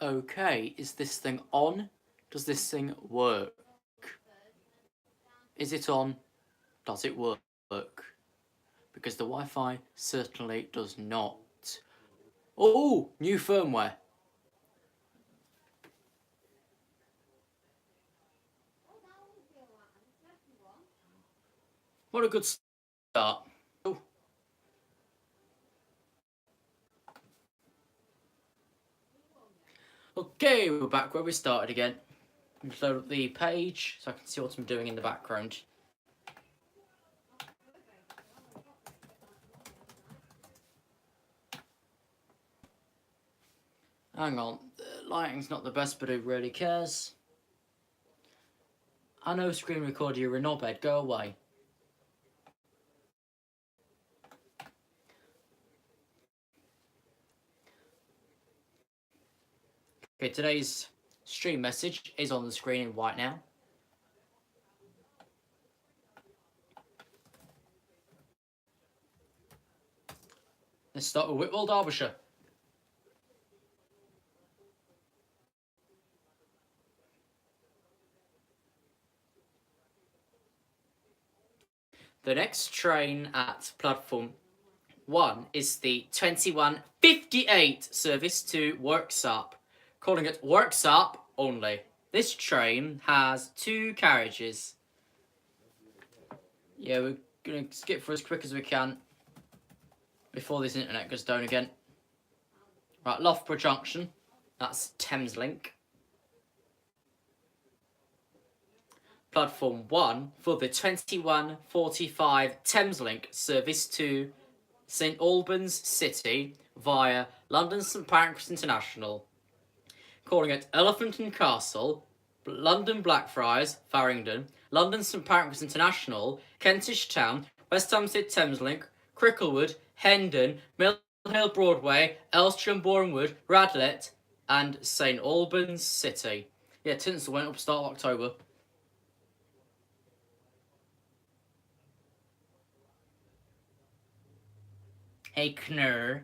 Okay, is this thing on? Does this thing work? Is it on? Does it work? Because the Wi-Fi certainly does not. Oh, new firmware. What a good start. Oh. Okay, we're back where we started again. Let's load up the page so I can see what I'm doing in the background. Hang on, the lighting's not the best, but who really cares? I know screen recorder, you're a knobhead, go away. Okay, today's stream message is on the screen in white now. Let's start with Whitwell, Derbyshire. The next train at platform 1 is the 2158 service to Worksop, calling it Worksop only. This train has 2 carriages. Yeah, we're going to skip for as quick as we can before this internet goes down again. Right, Loughborough Junction, that's Thameslink. Platform 1 for the 2145 Thameslink service to St Albans City via London St Pancras International, calling at Elephant and Castle, London Blackfriars, Farringdon, London St Pancras International, Kentish Town, West Hampstead Thameslink, Cricklewood, Hendon, Mill Hill Broadway, Elstree Bournemouth, Radlett, and St Albans City. Yeah, Tinsel went up start of October. Hey, Knurr.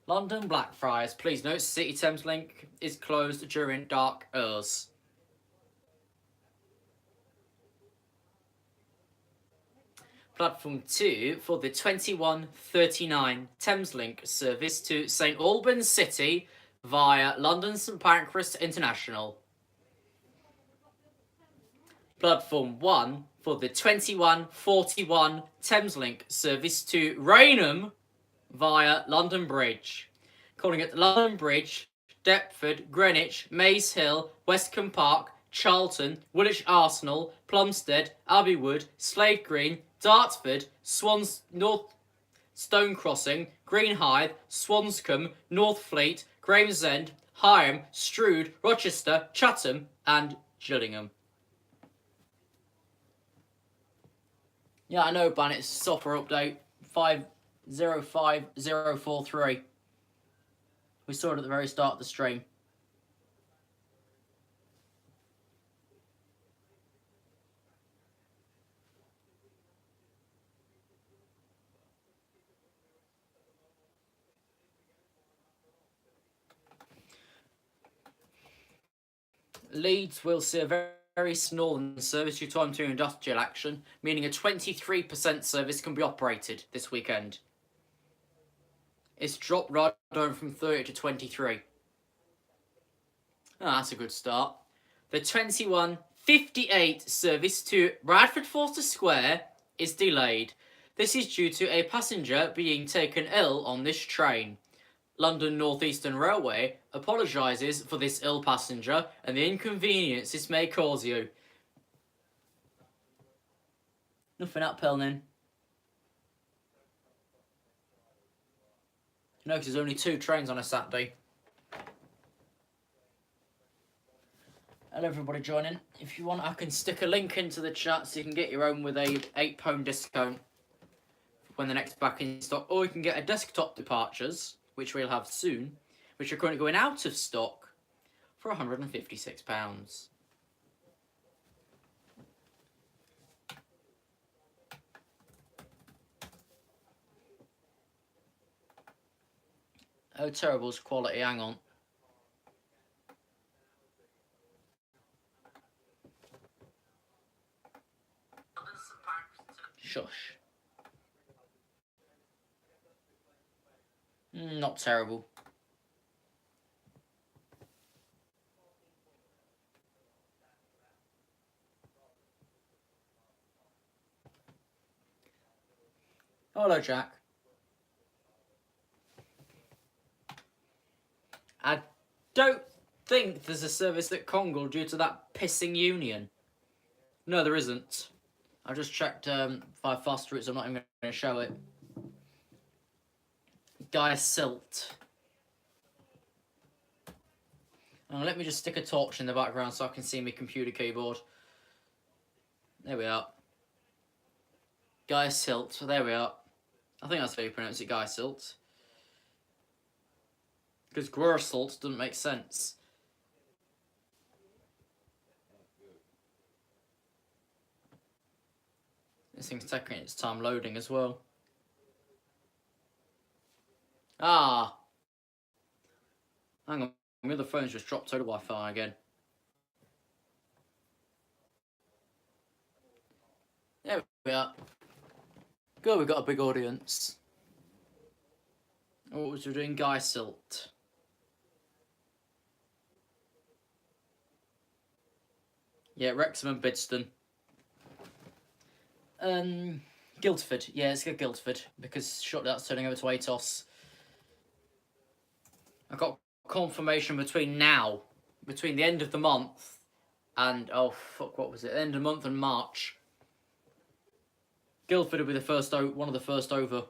London Blackfriars. Please note, City Thameslink is closed during dark hours. Platform 2 for the 2139 Thameslink service to St Albans City via London St Pancras International. Platform 1 for the 2141 Thameslink service to Rainham via London Bridge, calling it London Bridge, Deptford, Greenwich, Maze Hill, Westcombe Park, Charlton, Woolwich Arsenal, Plumstead, Abbeywood, Slade Green, Dartford, Swans North Stone Crossing, Greenhithe, Swanscombe, Northfleet, Gravesend, Higham, Strood, Rochester, Chatham, and Gillingham. Yeah, I know, Ban, it's software update 505043. We saw it at the very start of the stream. Leeds will see a very small service due time to industrial action, meaning a 23% service can be operated this weekend. It's dropped right down from 30 to 23. Oh, that's a good start. The 2158 service to Bradford Forster Square is delayed. This is due to a passenger being taken ill on this train. London North Eastern Railway apologises for this ill passenger and the inconvenience this may cause you. Nothing up, Pelnin. No, because there's only 2 trains on a Saturday. Hello everybody joining. If you want, I can stick a link into the chat so you can get your own with a £8 discount when the next back in stock, or you can get a desktop departures, which we'll have soon, which are currently going out of stock for £156. Oh, terrible's quality, hang on. Shush. Not terrible. Hello, Jack. I don't think there's a service at Congal due to that pissing union. No, there isn't. I just checked 5 fast routes, I'm not even going to show it. 𝗂𝗚𝗡𝗜𝗟. Let me just stick a torch in the background so I can see my computer keyboard. There we are. 𝗂𝗚𝗡𝗜𝗟, there we are. I think that's how you pronounce it, 𝗂𝗚𝗡𝗜𝗟. Because 𝗂𝗚𝗡𝗟 doesn't make sense. This thing's taking its time loading as well. Ah! Hang on, my other phone's just dropped out of Wi-Fi again. There we are. Good, we've got a big audience. What was we doing? 𝗂𝗚𝗡𝗟. Yeah, Wrexham and Bidston. Guildford. Yeah, let's go Guildford, because shortly that's turning over to Atos. I got confirmation between the end of the month and, oh fuck, what was it? End of the month and March. Guildford will be the first, one of the first over.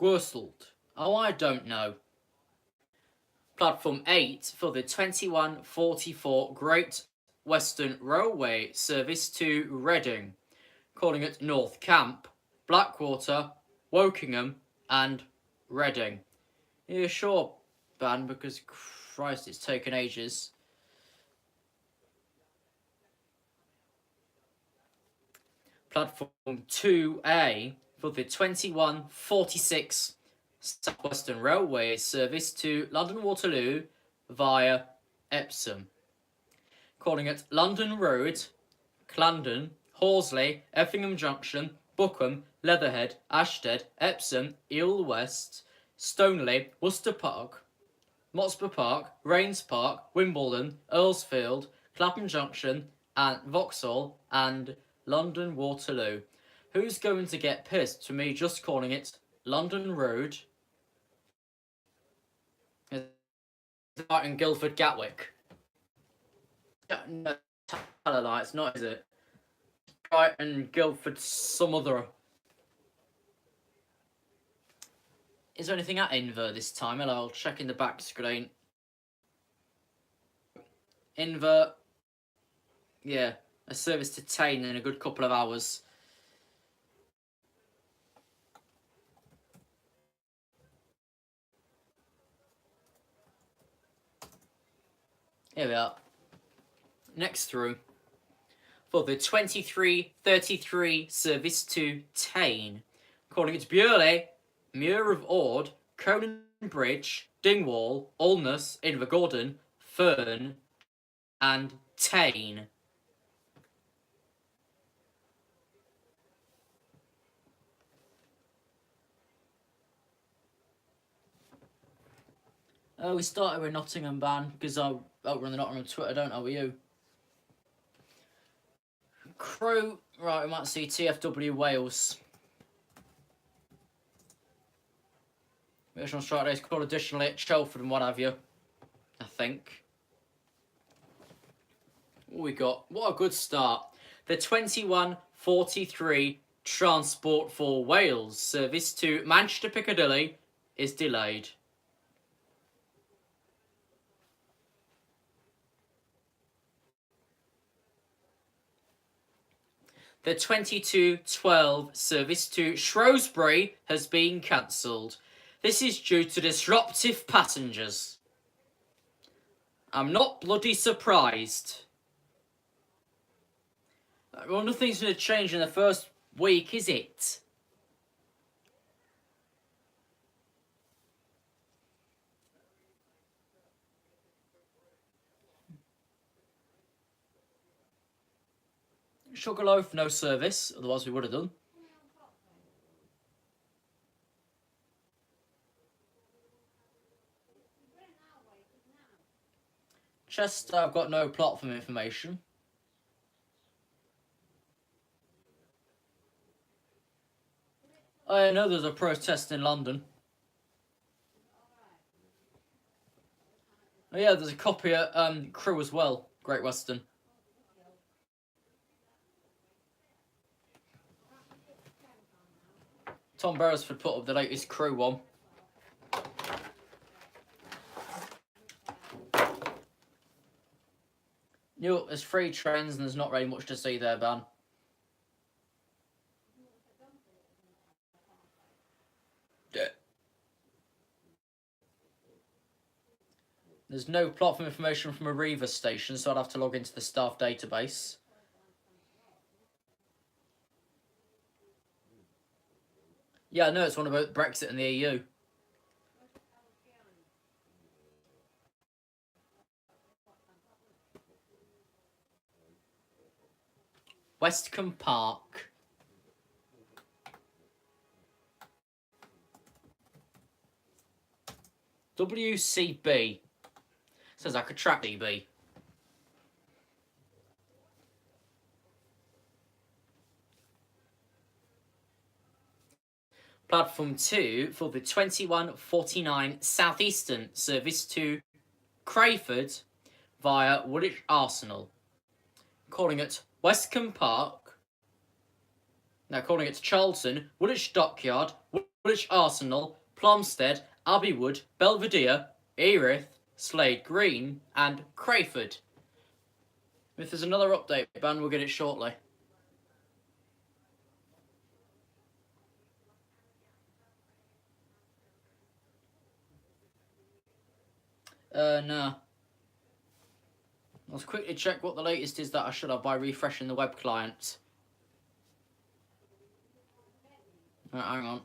𝗂𝗚𝗡𝗟. Oh, I don't know. Platform 8 for the 2144 Great Western Railway service to Reading, calling at North Camp, Blackwater, Wokingham and Reading. Yeah, sure, Ben, because Christ, it's taken ages. Platform 2A for the 2146 South Western Railway service to London Waterloo via Epsom, calling at London Road, Clarendon, Horsley, Effingham Junction, Bookham, Leatherhead, Ashted, Epsom, Eel West, Stoneleigh, Worcester Park, Motspur Park, Rains Park, Wimbledon, Earlsfield, Clapham Junction, and Vauxhall, and London Waterloo. Who's going to get pissed for me just calling it London Road? In Guildford, Gatwick. No, it's not, is it? Brighton, Guildford, some other. Is there anything at Inver this time? Hello, I'll check in the back screen. Inver, yeah, a service to Tain in a good couple of hours. Here we are. Next through. For the 2333 service to Tain, calling it Burley, Muir of Ord, Conan Bridge, Dingwall, Alness, Invergordon, Fern, and Tain. Oh, we started with Nottingham ban because I outrun the Nottingham Twitter, don't I, with you? Crew, right, we might see TFW Wales. Additional strike days called additionally at Chelford and what have you, I think. What we got? What a good start. The 2143 Transport for Wales service to Manchester Piccadilly is delayed. The 2212 service to Shrewsbury has been cancelled. This is due to disruptive passengers. I'm not bloody surprised. Well, nothing's going to change in the first week, is it? Sugarloaf, no service, otherwise we would have done. Chester, I've got no platform information. I know there's a protest in London. Oh yeah, there's a copy at Crewe as well, Great Western. Tom Beresford put up the latest Crewe one. New, there's 3 trains and there's not really much to see there, Ban. There's no platform information from a Reaver station, so I'd have to log into the staff database. Yeah, I know it's one about Brexit and the EU. Westcombe Park. WCB. Sounds like a track DB. Platform 2 for the 2149 Southeastern service to Crayford via Woolwich Arsenal. Calling it Westcombe Park. Now calling it Charlton, Woolwich Dockyard, Woolwich Arsenal, Plumstead, Abbeywood, Belvedere, Erith, Slade Green, and Crayford. If there's another update, Ben, we'll get it shortly. No. Let's quickly check what the latest is that I should have by refreshing the web client. Right, hang on.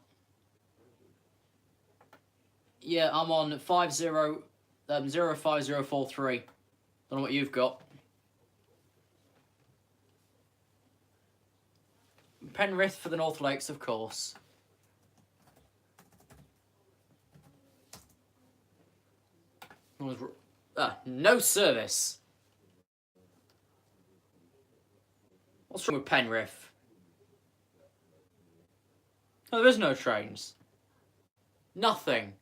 Yeah, I'm on 05043. Don't know what you've got. Penrith for the North Lakes, of course. No service. What's wrong with Penrith? Oh, there is no trains. Nothing.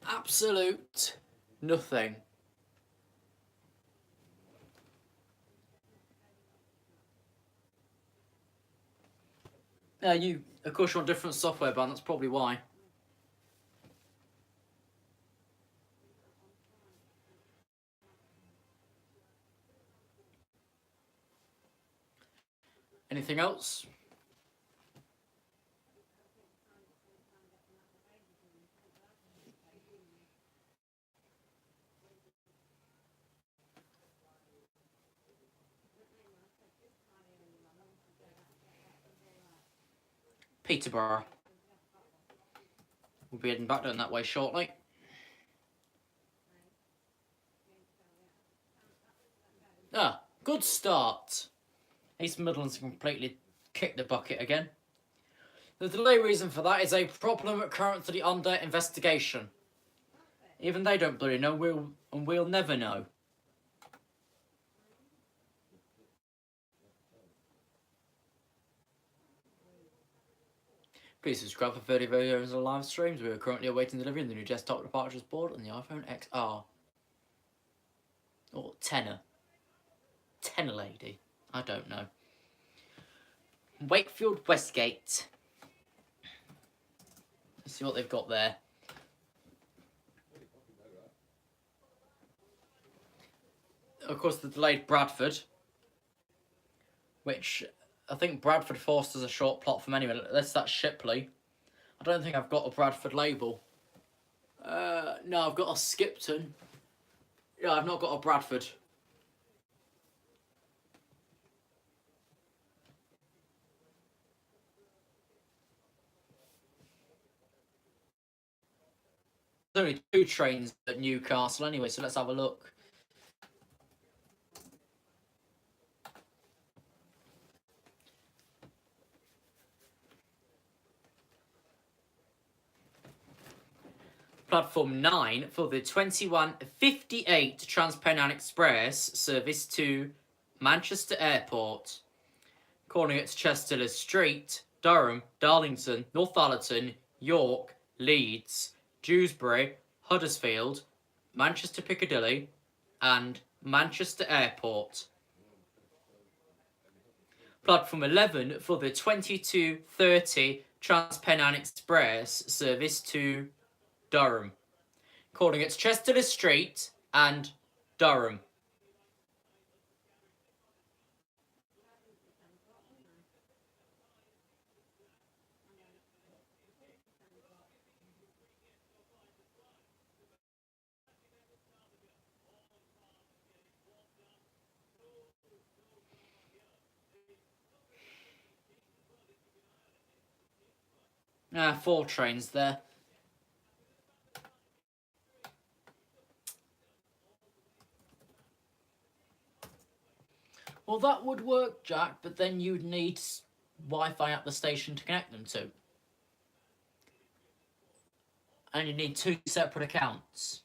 Absolute nothing. Yeah, of course you're on different software, ban, that's probably why. Anything else? Peterborough. We'll be heading back down that way shortly. Good start. East Midlands completely kicked the bucket again. The delay reason for that is a problem currently under investigation. Even they don't bloody know, we'll never know. Please subscribe for 30 videos and live streams. We are currently awaiting delivery of the new desktop departures board on the iPhone XR. Or tenor. Tenor lady. I don't know. Wakefield Westgate. Let's see what they've got there. Of course, the delayed Bradford, which I think Bradford Forster's a short plot from anyway. That's Shipley. I don't think I've got a Bradford label. No, I've got a Skipton. Yeah, I've not got a Bradford. only 2 trains at Newcastle anyway, so let's have a look. Platform 9 for the 21:58 Transpennine Express service to Manchester Airport, calling at Chester Street, Durham, Darlington, Northallerton, York, Leeds, Dewsbury, Huddersfield, Manchester Piccadilly, and Manchester Airport. Platform 11 for the 22:30 Transpennine Express service to Durham, calling at Chester Street and Durham. Ah, 4 trains there. Well, that would work, Jack, but then you'd need Wi-Fi at the station to connect them to. And you need 2 separate accounts.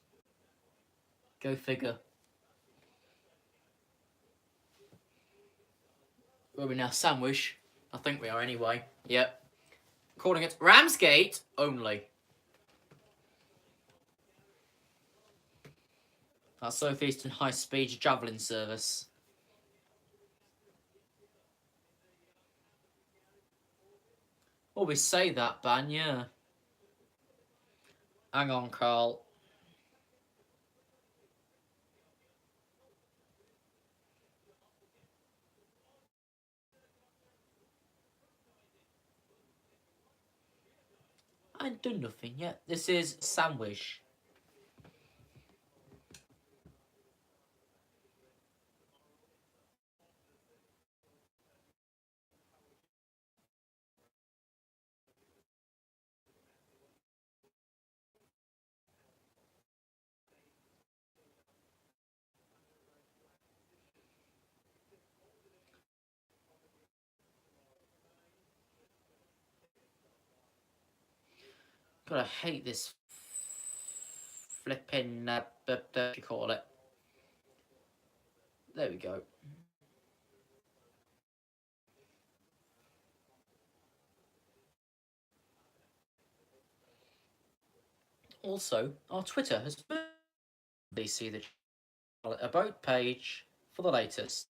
Go figure. Where are we now? Sandwich? I think we are anyway. Yep. Calling it Ramsgate only. That's South Eastern high-speed javelin service. Always say that, Ban, yeah. Hang on, Carl. I ain't done nothing yet. This is Sandwich. God, I hate this flipping, what do you call it? There we go. Also, our Twitter has they see the about page for the latest.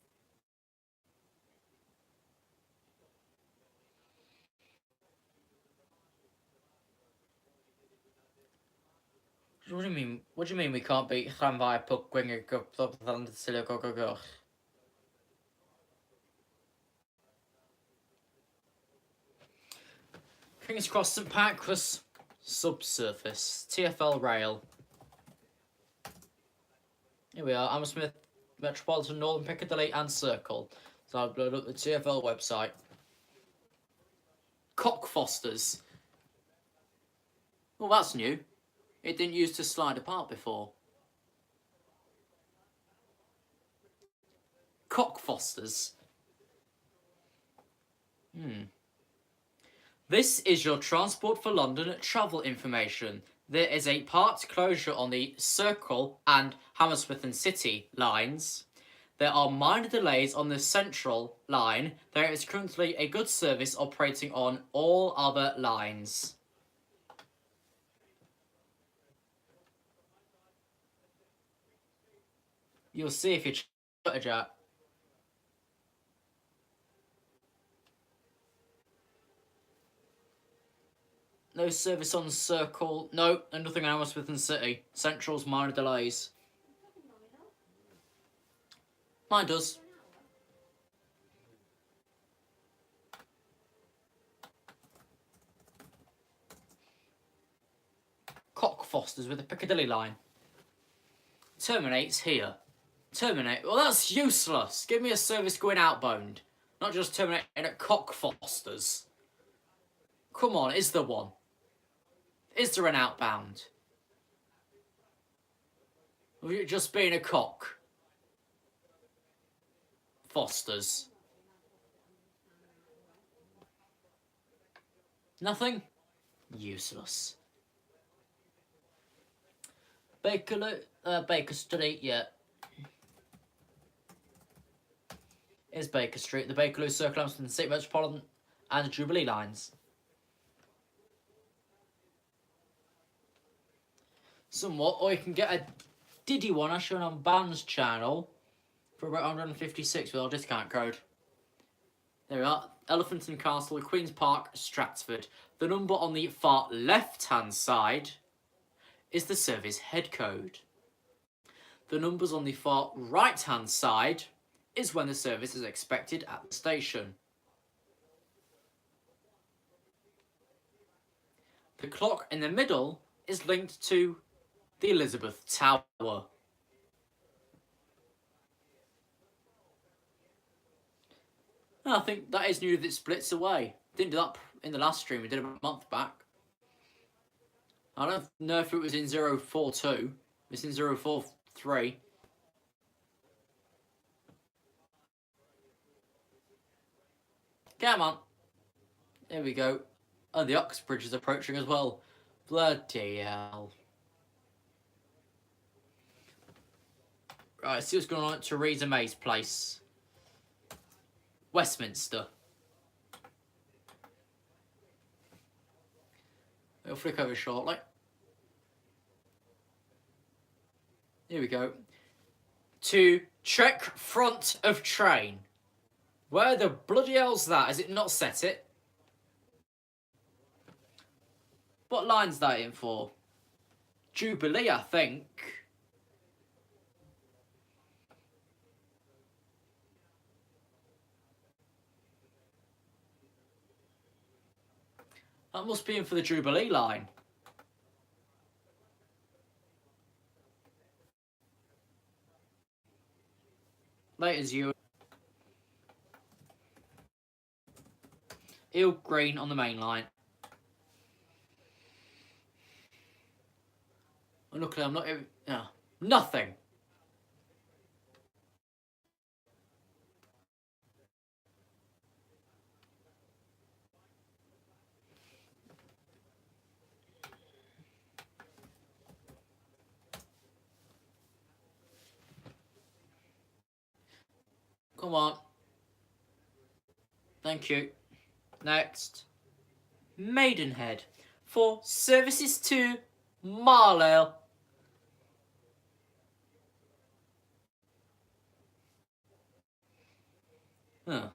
What do you mean? What do you mean we can't beat 𝗂𝗏𝗡𝗂𝗏𝗂? King's Cross St Pancras subsurface TfL rail. Here we are, Hammersmith Metropolitan, Northern Piccadilly and Circle. So I've loaded up the TfL website. Cockfosters. Well, that's new. It didn't used to slide apart before. Cockfosters. This is your Transport for London travel information. There is a part closure on the Circle and Hammersmith and City lines. There are minor delays on the Central line. There is currently a good service operating on all other lines. You'll see if you check it out. No service on Circle. No, and nothing on Hammersmith and City. Central's minor delays. Mine does. Cockfosters with a Piccadilly line. Terminates here. Terminate. Well, that's useless. Give me a service going outbound. Not just terminating at Cockfosters. Come on, is there one? Is there an outbound? Or you just being a cock? Foster's. Nothing? Useless. Baker Street, yeah. Is Baker Street. The Bakerloo Circle runs from the City Metropolitan and the Jubilee lines. Somewhat, or you can get a Diddy one as shown on Band's channel for about 156 with our discount code. There we are. Elephant and Castle, Queen's Park, Stratford. The number on the far left-hand side is the service head code. The numbers on the far right-hand side is when the service is expected at the station. The clock in the middle is linked to the Elizabeth Tower. I think that is new that it splits away. Didn't do that in the last stream, we did about a month back. I don't know if it was in 042, it's in 043. Come on. There we go. Oh, the Oxbridge is approaching as well. Bloody hell. Right, see what's going on at Theresa May's place. Westminster. It'll flick over shortly. Here we go. To check front of train. Where the bloody hell's that? Has it not set it? What line's that in for? Jubilee, I think. That must be in for the Jubilee line. Later's you. Eel Green on the main line. And luckily I'm not even... No, nothing. Come on. Thank you. Next. Maidenhead. For services to Marlow. Huh.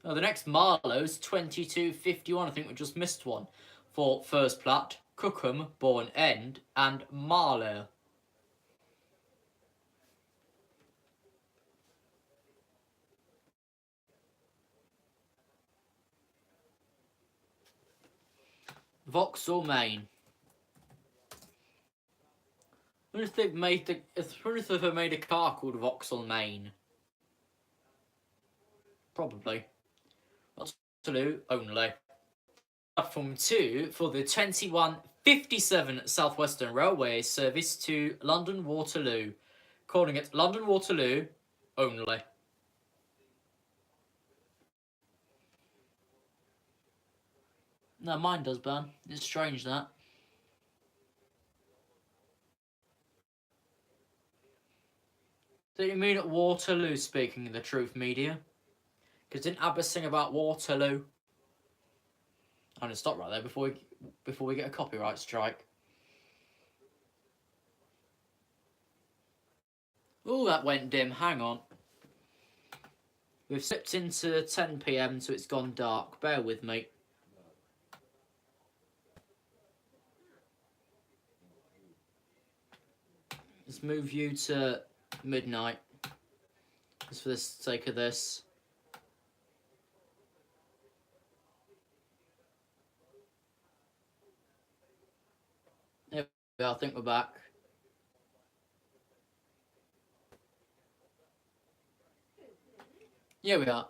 Oh, the next Marlow's 2251. I think we just missed one. For First Platte, Cookham, Bourne End, and Marlow. Vauxhall Main. I wonder if they've made a car called Vauxhall Main. Probably. Waterloo only. Platform 2 for the 2157 Southwestern Railway service to London Waterloo. Calling it London Waterloo only. No, mine does, Ben. It's strange, that. Do you mean at Waterloo, speaking of the Truth Media? Because didn't ABBA sing about Waterloo? I'm going to stop right there before we get a copyright strike. Oh, that went dim. Hang on. We've slipped into 10 PM, so it's gone dark. Bear with me. Let's move you to midnight. Just for the sake of this. There we go, I think we're back. Yeah, we are.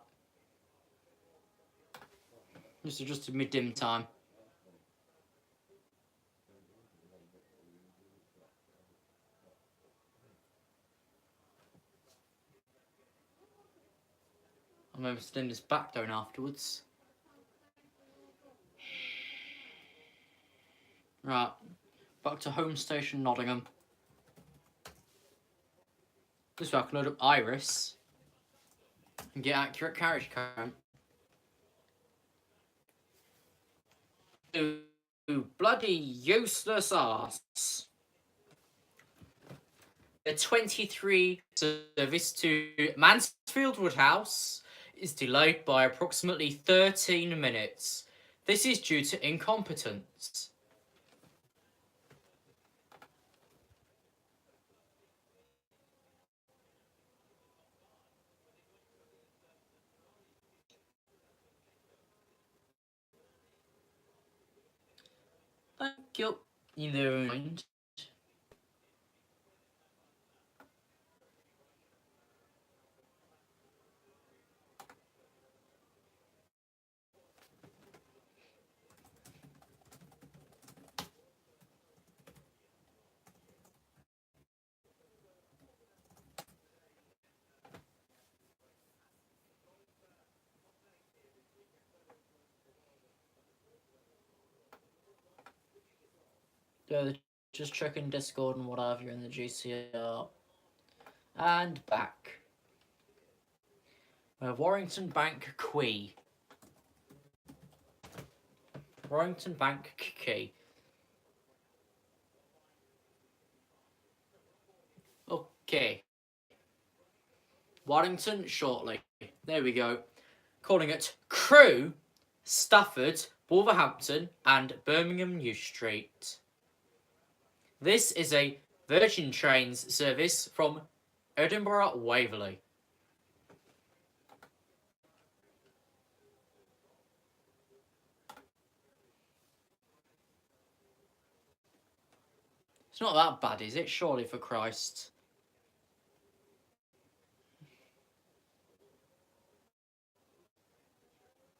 Just adjusted mid-dim time. I remember sitting this back down afterwards. Right, back to home station Nottingham. This way I can load up Iris and get accurate carriage count. You bloody useless ass. The 23 service to Mansfield Woodhouse is delayed by approximately 13 minutes. This is due to incompetence. Thank you. Neither mind. Yeah, just checking Discord and what have you in the GCR. And back. We have Warrington Bank Quay. Warrington Bank Quay. Okay. Warrington shortly. There we go. Calling it Crewe, Stafford, Wolverhampton, and Birmingham New Street. This is a Virgin Trains service from Edinburgh Waverley. It's not that bad, is it? Surely, for Christ.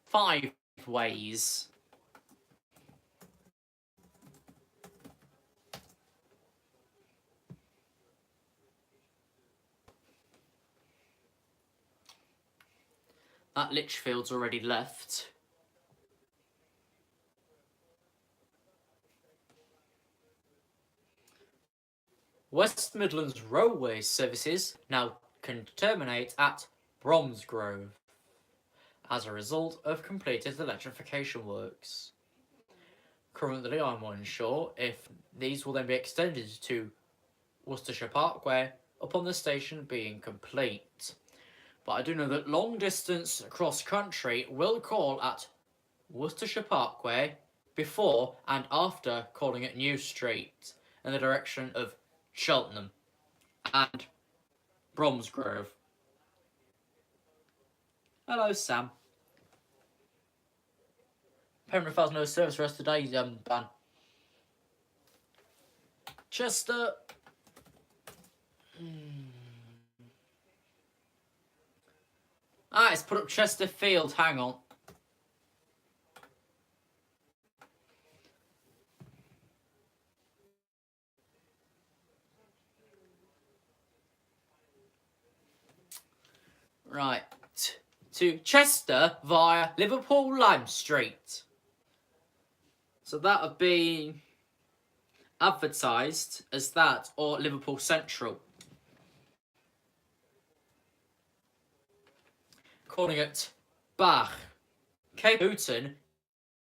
Five ways. That Lichfield's already left. West Midlands Railway services now can terminate at Bromsgrove as a result of completed electrification works. Currently, I'm unsure if these will then be extended to Worcestershire Parkway upon the station being complete. But I do know that long distance cross country will call at Worcestershire Parkway before and after calling at New Street in the direction of Cheltenham and Bromsgrove. Hello, Sam. Penrith has no service for us today, Dan. Chester. It's put up Chesterfield. Hang on. Right. To Chester via Liverpool Lime Street. So that would be advertised as that or Liverpool Central. Calling it Bach, Cape Hooton,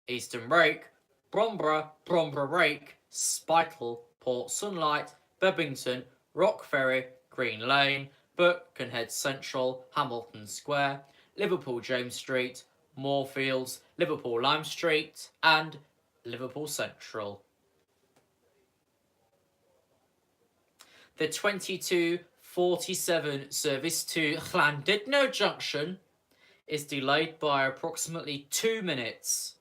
Eastern Rake, Bromborough, Bromborough Rake, Spital, Port Sunlight, Bebbington, Rock Ferry, Green Lane, Birkenhead Central, Hamilton Square, Liverpool James Street, Moorfields, Liverpool Lime Street, and Liverpool Central. The 22:47 service to Llandudno Junction is delayed by approximately 2 minutes.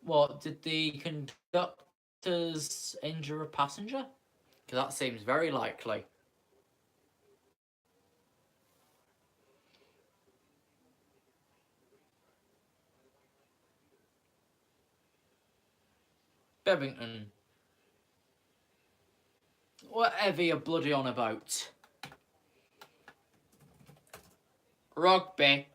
What, did the conductors injure a passenger? Because that seems very likely. Bevington. Whatever you're bloody on about. Rugby.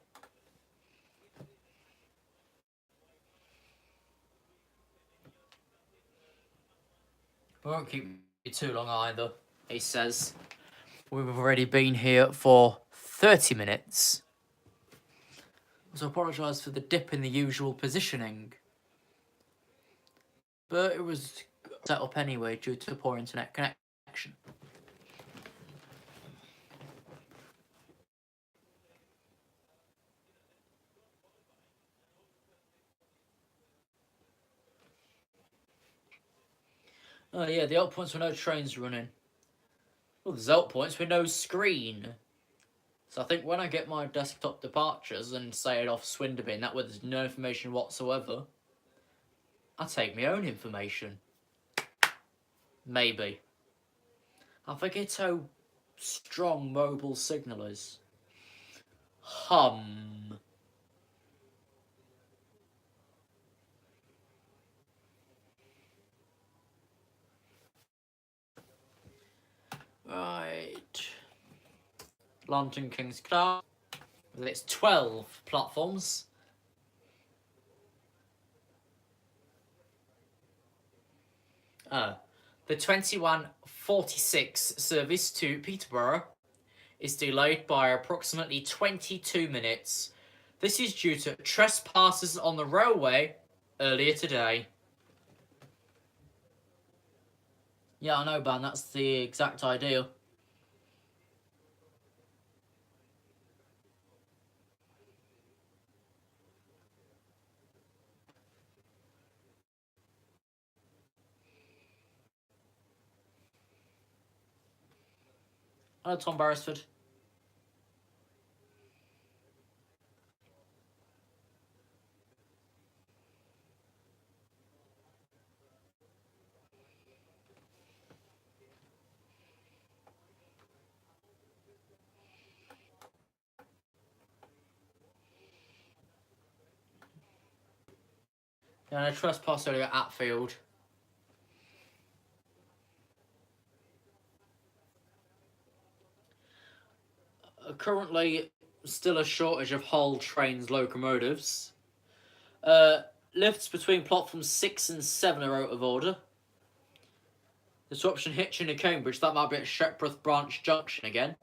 We won't keep you too long either, he says. We've already been here for 30 minutes. So I apologise for the dip in the usual positioning. But it was set up anyway due to poor internet connection. Oh yeah, the out points with no trains running. Well, there's out points with no screen. So I think when I get my desktop departures and say it off Swinderby, that with no information whatsoever, I take my own information. Maybe. I forget how strong mobile signal is. Hum. Right. London King's Cross. With its 12 platforms. The 2146 service to Peterborough is delayed by approximately 22 minutes. This is due to trespassers on the railway earlier today. Yeah, I know, Ben, that's the exact idea. Hello, Tom Beresford. Yeah, no trespass earlier at Field. Currently, still a shortage of Hull trains locomotives. Lifts between platforms 6 and 7 are out of order. Disruption Hitchin to Cambridge, that might be at Shepworth Branch Junction again.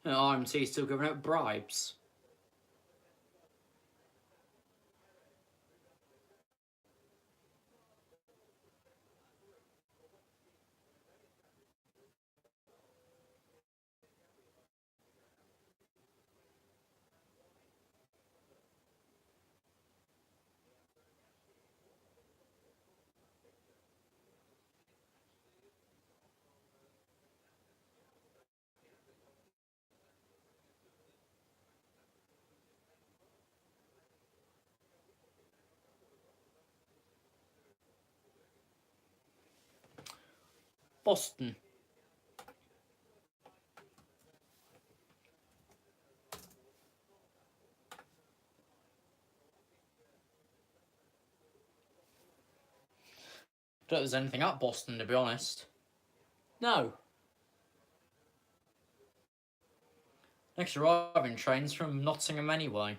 RMT still giving out bribes. Boston. Don't think there's anything at Boston, to be honest. No. Next arriving trains from Nottingham anyway.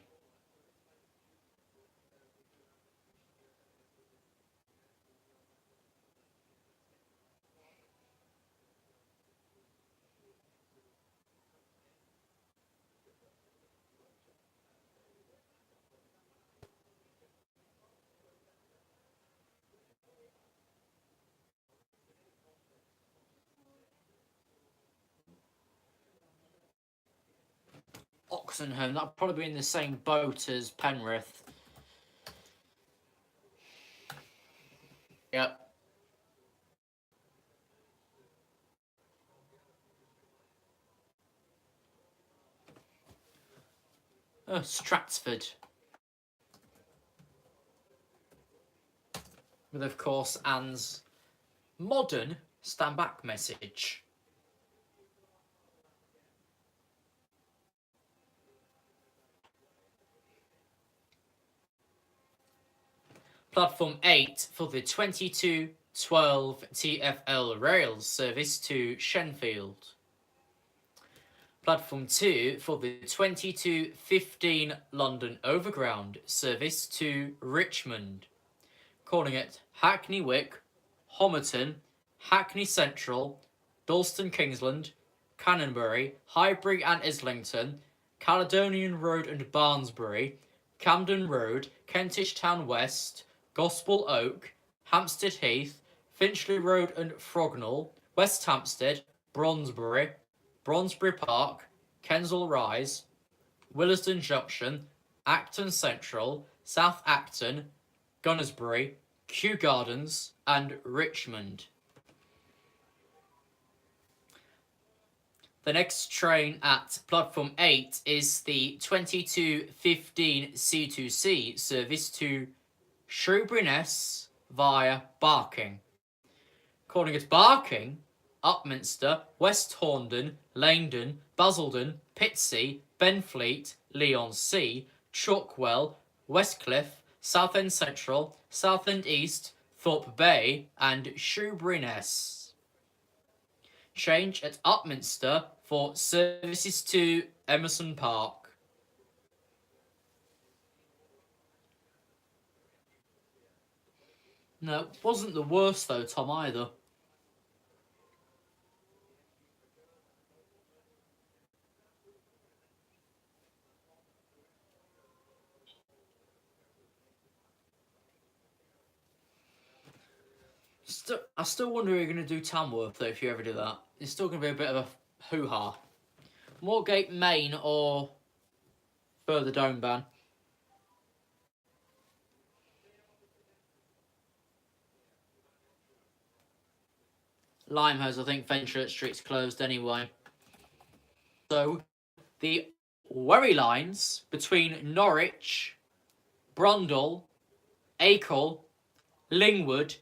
Oxenham, that'll probably be in the same boat as Penrith. Yep. Stratford. With, of course, Anne's modern stand back message. Platform 8 for the 2212 TfL rail service to Shenfield. Platform 2 for the 2215 London Overground service to Richmond, calling at Hackney Wick, Homerton, Hackney Central, Dalston Kingsland, Canonbury, Highbury and Islington, Caledonian Road and Barnsbury, Camden Road, Kentish Town West, Gospel Oak, Hampstead Heath, Finchley Road and Frognall, West Hampstead, Brondesbury, Brondesbury Park, Kensal Rise, Willesden Junction, Acton Central, South Acton, Gunnersbury, Kew Gardens and Richmond. The next train at platform 8 is the 2215 C2C service to Shrewsbury-Ness via Barking, calling at Barking, Upminster, West Horndon, Langdon, Basildon, Pitsea, Benfleet, Leigh-on-Sea, Chalkwell, Westcliff, Southend Central, Southend East, Thorpe Bay and Shrewsbury-Ness. Change at Upminster for services to Emerson Park. No, it wasn't the worst though, Tom, either. I still wonder if you're going to do Tamworth though, if you ever do that. It's still going to be a bit of a hoo-ha. Moorgate Main or further down ban. Limehurst, I think Fenchurch Street's closed anyway. So, the Wherry lines between Norwich, Brundall, Acle, Lingwood,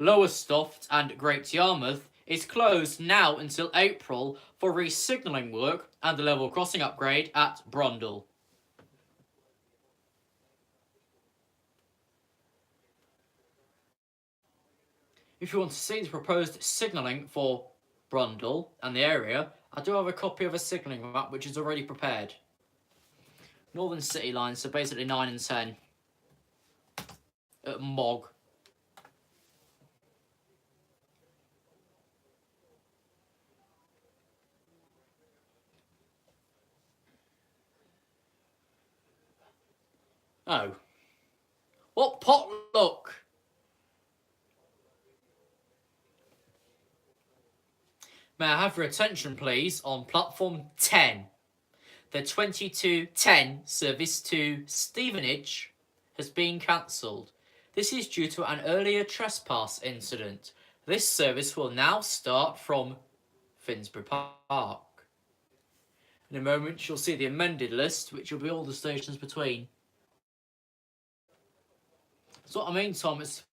Lowestoft and Great Yarmouth is closed now until April for re-signalling work and the level crossing upgrade at Brundall. If you want to see the proposed signalling for Brundall and the area, I do have a copy of a signalling map which is already prepared. Northern City lines, so basically 9 and 10 at Mog. Oh. What potluck? May I have your attention, please, on platform 10. The 2210 service to Stevenage has been cancelled. This is due to an earlier trespass incident. This service will now start from Finsbury Park. In a moment, you'll see the amended list, which will be all the stations between. That's what I mean, Tom. It's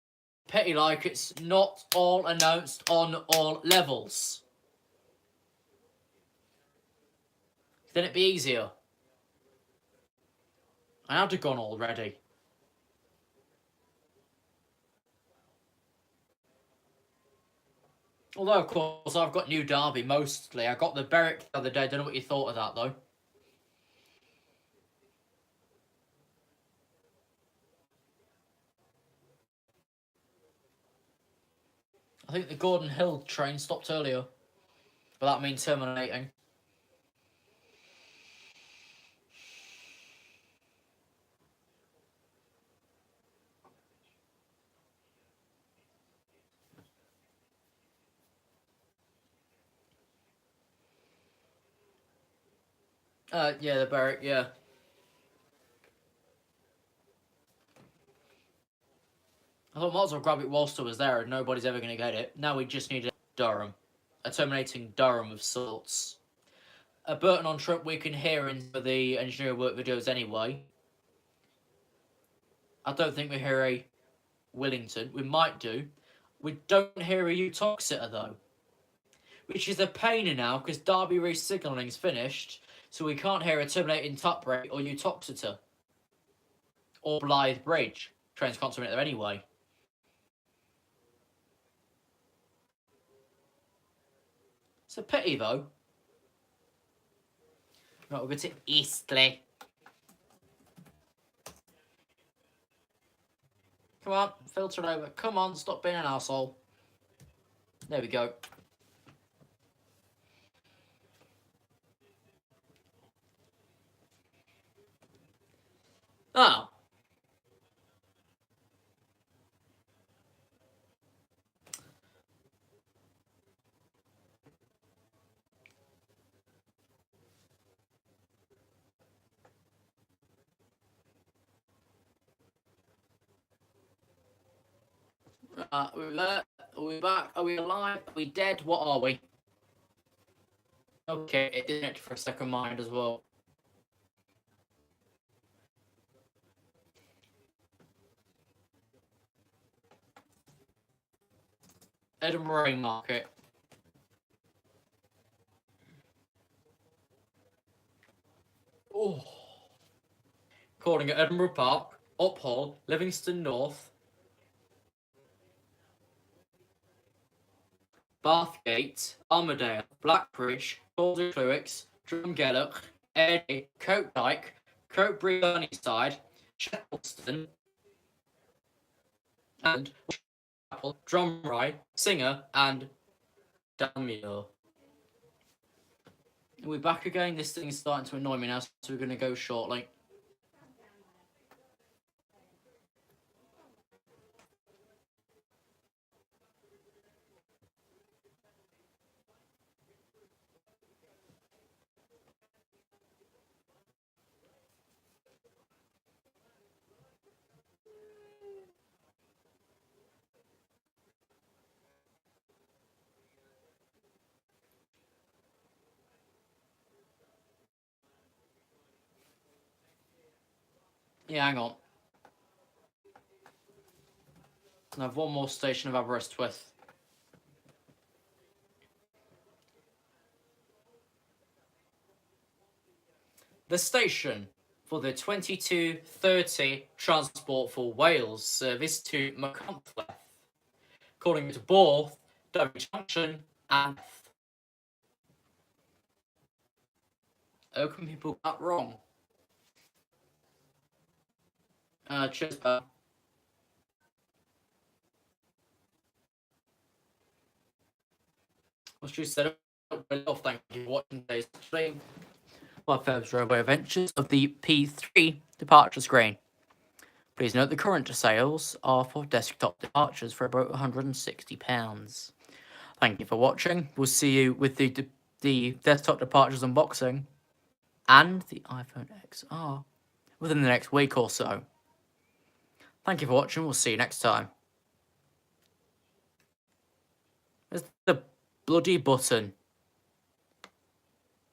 petty like it's not all announced on all levels. Then it'd be easier. I had to gone already. Although, of course, I've got New Derby mostly. I got the Berwick the other day. Don't know what you thought of that, though. I think the Gordon Hill train stopped earlier. But that means terminating. Yeah, the barrack, yeah. I thought might as well grab it whilst it was there and nobody's ever going to get it. Now we just need a Durham. A terminating Durham of sorts. A Burton on Trent we can hear in the engineer work videos anyway. I don't think we hear a Willington. We might do. We don't hear a 𝘂𝗏𝗧𝗏 though. Which is a pain now because Derby Reece signalling's finished. So we can't hear a terminating top rate or 𝘂𝗏𝗧𝗏. Or Blythe Bridge. Trains can't terminate there anyway. It's a pity though. Right, we'll go to Eastleigh. Come on, filter it over. Come on, stop being an arsehole. There we go. Oh. We're there. Are we back? Are we alive? Are we dead? What are we? Okay, it didn't for a second mind as well. Edinburgh Market. Oh. Calling at Edinburgh Park, Uphall, Livingston North, Bathgate, Armadale, Blackbridge, Calder-Clwix, Drumgelloch, Eddie, Coat Dyke, Coatbury Sunnyside, Shettleston, and Chapel, Drumrye, Singer, and Dalmuir. Are we back again? This thing's starting to annoy me now, so we're going to go shortly. Yeah, hang on. I have one more station of Aberystwyth. The station for the 22:30 Transport for Wales service to Machynlleth, calling to Borth, Derby Junction, and how can people get that wrong? Cheers, pal. What's you said? Well, thank you for watching today's stream. 𝗂𝗏𝗵's Railway Adventures of the P3 departure screen. Please note the current sales are for desktop departures for about £160. Thank you for watching. We'll see you with the desktop departures unboxing and the iPhone XR within the next week or so. Thank you for watching. We'll see you next time. Where's the bloody button?